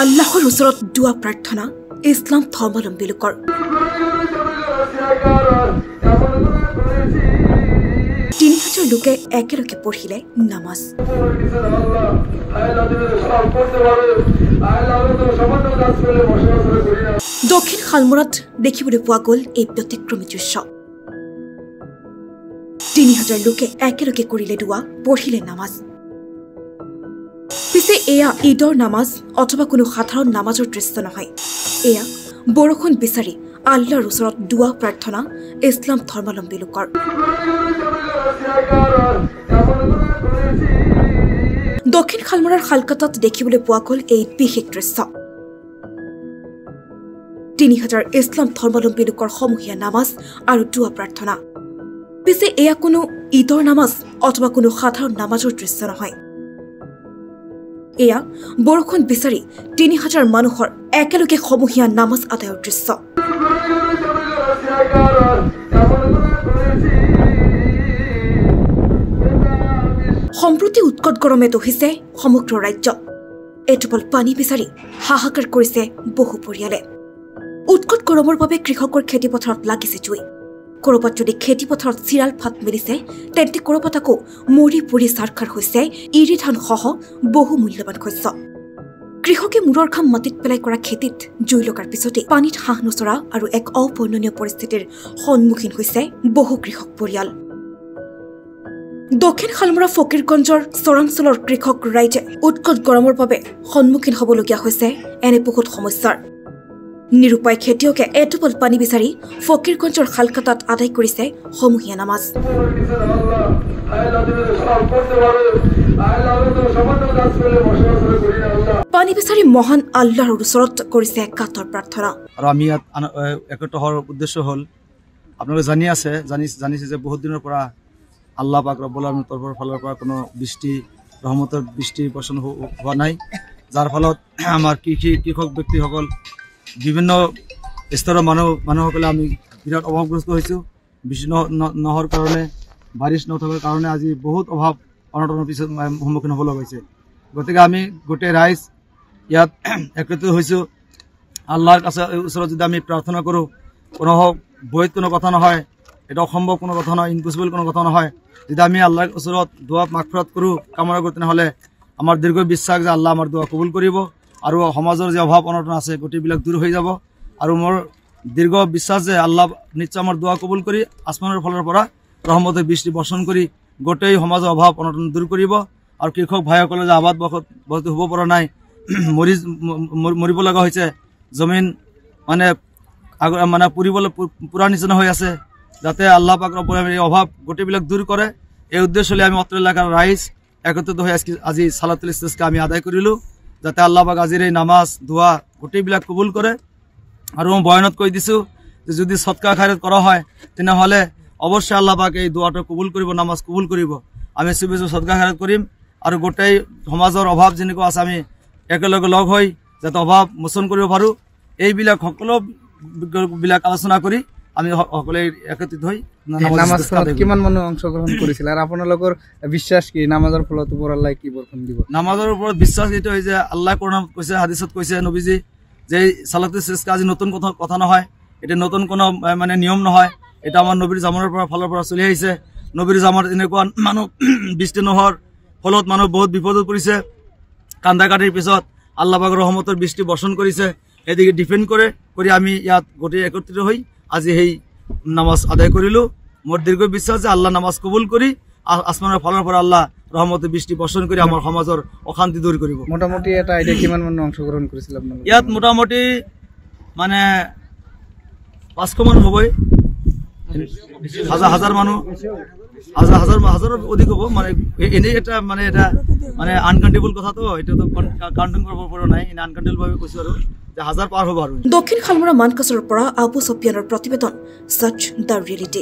আল্লাহৰ ওচৰত দুৱা প্ৰাৰ্থনা ইছলাম ধৰ্মাৱলম্বী লোকৰ ৩০০০ লোকে একেলগে পঢ়িলে নামাজ। দক্ষিণ শালমৰাত দেখিবলৈ পোৱা গ'ল এই ব্যতিক্ৰমী দৃশ্য। ৩০০০ লোকে একেলগে কৰিলে দুৱা, পঢ়িলে নামাজ। পিছে এয়া ঈদৰ নামাজ অথবা কোনো সাধাৰণ নামাজৰ দৃশ্য নহয়। এয়া বৰষুণ বিচাৰি আল্লাহৰ ওচৰত দুৱা প্ৰাৰ্থনা ইছলাম ধৰ্মাৱলম্বী লোকৰ। দক্ষিণ শালমৰাৰ শালকাতাত দেখিবলৈ পোৱা গ'ল এই বিশেষ দৃশ্য। ৩০০০ ইছলাম ধৰ্মাৱলম্বী লোকৰ সমূহীয়া নামাজ আৰু দুৱা প্ৰাৰ্থনা। পিছে এয়া কোনো ঈদৰ নামাজ অথবা কোনো সাধাৰণ নামাজৰ দৃশ্য নহয়। এয়া বৰষুণ বিচাৰি ৩০০০ মানুহৰ একেলগে সমূহীয়া নামাজ আদায়ৰ দৃশ্য। সম্প্ৰতি উৎকট গৰমে দহিছে সমগ্ৰ ৰাজ্য। এটোপল পানী বিচাৰি হাহাকাৰ কৰিছে বহু পৰিয়ালে। উৎকট গৰমৰ বাবে কৃষকৰ খেতিপথাৰত লাগিছে জুই। কৰবাত যদি খেতিপথাৰত চিৰাল ফাট মেলিছে, তেন্তে কৰবাত আকৌ মৰি পৰি চাৰখাৰ হৈছে ইৰি ধানসহ বহু মূল্যৱান শস্য। কৃষকে মূৰৰ ঘাম মাটিত পেলাই কৰা খেতিত জুই লগাৰ পিছতে পানীত হাঁহ নচৰা আৰু এক অবৰ্ণনীয় পৰিস্থিতিৰ সন্মুখীন হৈছে বহু কৃষক পৰিয়াল। দক্ষিণ শালমৰা ফকীৰগঞ্জৰ চৰাঞ্চলৰ কৃষক ৰাইজে উৎকট গৰমৰ বাবে সন্মুখীন হ'বলগীয়া হৈছে এনে বহুত সমস্যাৰ। নিৰুপায় খেতিয়কে এটোপল পানী বিচাৰি ফকীৰগঞ্জৰ শালকাতাত আদায় কৰিছে সমূহীয়া নামাজ। পানী বিচাৰি মহান আল্লাহৰ ওচৰত কৰিছে কাতৰ প্ৰাৰ্থনা। আৰু আমি ইয়াত একত্ৰ হোৱাৰ উদ্দেশ্য হ'ল, আপোনালোকে জানিছে যে বহুত দিনৰ পৰা আল্লাহ পাক ৰব্বুল আলামিনৰ তৰফৰ ফালৰ পৰা কোনো ৰহমতৰ বৃষ্টি বৰ্ষণ হোৱা নাই, যাৰ ফলত আমাৰ কৃষক ব্যক্তিসকল বিভিন্ন স্তৰৰ মানুহসকলে আমি বিৰাট অভাৱগ্ৰস্ত হৈছোঁ। বৃষ্টি নোহোৱাৰ কাৰণে, বাৰিষ নথকাৰ কাৰণে আজি বহুত অভাৱ অনটনৰ পিছত সন্মুখীন হ'ব লগা হৈছে। গতিকে আমি গোটেই ৰাইজ ইয়াত একত্ৰিত হৈছোঁ। আল্লাহৰ কাছে ওচৰত যদি আমি প্ৰাৰ্থনা কৰোঁ, কোনো বৈধ কোনো কথা নহয়, এটা অসম্ভৱ কোনো কথা নহয়, ইম্পচিবল কোনো কথা নহয়। যদি আমি আল্লাহৰ ওচৰত দোৱা মাগফিৰাত কৰোঁ, কামনা কৰোঁ, তেনেহ'লে আমাৰ দীৰ্ঘ বিশ্বাস যে আল্লাহ আমাৰ দোৱা কবুল কৰিব আৰু সমাজৰ যে অভাৱ অনটন আছে গোটেইবিলাক দূৰ হৈ যাব। আৰু মোৰ দীৰ্ঘ বিশ্বাস যে আল্লাহ নিশ্চয় আমাৰ দোৱা কবুল কৰি আসমানৰ ফালৰ পৰা ৰহমতৰ বৃষ্টি বৰ্ষণ কৰি গোটেই সমাজৰ অভাৱ অনটন দূৰ কৰিব। আৰু কৃষক ভাইসকলে যে আবাদ বসতি হ'ব পৰা নাই, মৰিব লগা হৈছে, জমিন মানে পুৰাৰ নিচিনা হৈ আছে, যাতে আল্লাহ পাক ৰব্বুল আলামিন এই অভাৱ গোটেইবিলাক দূৰ কৰে, এই উদ্দেশ্য লৈ আমি অত্ৰ এলাকাৰ ৰাইজ একত্ৰিত হৈ আজি সালাতুল ইস্তিস্কা আমি আদায় কৰিলোঁ, যাতে আল্লাহ পাক আজিৰ এই নামাজ দোৱা গোটেইবিলাক কবুল কৰে। আৰু মই বয়ানত কৈ দিছোঁ যে যদি সৎকা খায়ৰাত কৰা হয়, তেনেহ'লে অৱশ্যে আল্লাহ পাক এই দোৱাটো কবুল কৰিব, নামাজ কবুল কৰিব। আমি চুবে সৎকা খায়ৰাত কৰিম আৰু গোটেই সমাজৰ অভাৱ যেনেকুৱা আছে আমি একেলগে লগ হৈ যাতে অভাৱ মোচন কৰিব পাৰোঁ, এইবিলাক সকলোবিলাক আলোচনা কৰি আমি সকলোৱে একত্ৰিত হৈ নামাজখনত কিমান মানুহ অংশগ্ৰহণ কৰিছিল আৰু আপোনালোকৰ বিশ্বাস কি নামাজৰ ফলত ওপৰ আল্লাহ কি বৰষুণ দিব? নামাজৰ ওপৰত বিশ্বাস এইটো হয় যে আল্লাহ কোৰাণত কৈছে, হাদিছত কৈছে নবীজি যে সালাতুল ইস্তিস্কা আজি নতুন কথা নহয়, এটা নতুন কোনো মানে নিয়ম নহয়, এটা আমাৰ নবীৰ জামানৰ ফালৰ পৰা চলি আহিছে। নবীৰ জামানত এনেকুৱা মানুহ বৃষ্টি নোহোৱাৰ ফলত মানুহ বহুত বিপদত পৰিছে। কান্দাকাটিৰ পিছত আল্লাহ পাক ৰহমতৰ বৃষ্টি বৰ্ষণ কৰিছে। এদিকে ডিপেণ্ড কৰি আমি ইয়াত গোটেই একত্ৰিত হৈ আজি সেই নামাজ আদায় কৰিলোঁ। মোৰ দীৰ্ঘ বিশ্বাস যে আল্লাহ নামাজ কবুল কৰি আসমানৰ ফালৰ পৰা আল্লাহ ৰহমতৰ বৃষ্টি বৰ্ষণ কৰি আমাৰ সমাজৰ অশান্তি দূৰ কৰিব। মোটামুটি এটা আইডিয়া কিমান মানুহ অংশগ্ৰহণ কৰিছিল আপোনালোকে? ইয়াত মোটামুটি মানে 500 মানুহ হ'বই, হাজাৰ মানুহ, হাজাৰৰ অধিক হ'ব। মানে এনেই এটা আনকাউণ্টেবল কথাটো, এইটোতো কাউণ্টিং কৰিব পৰা নাই, এনে আনকাউণ্টেবল ভাৱে কৈছোঁ আৰু যে 1000 পাৰ হ'ব। আৰু দক্ষিণ শালমৰা মানকাছৰৰ পৰা আবু ছফিয়ানৰ প্ৰতিবেদন, সচ দ্য ৰিয়েলিটি।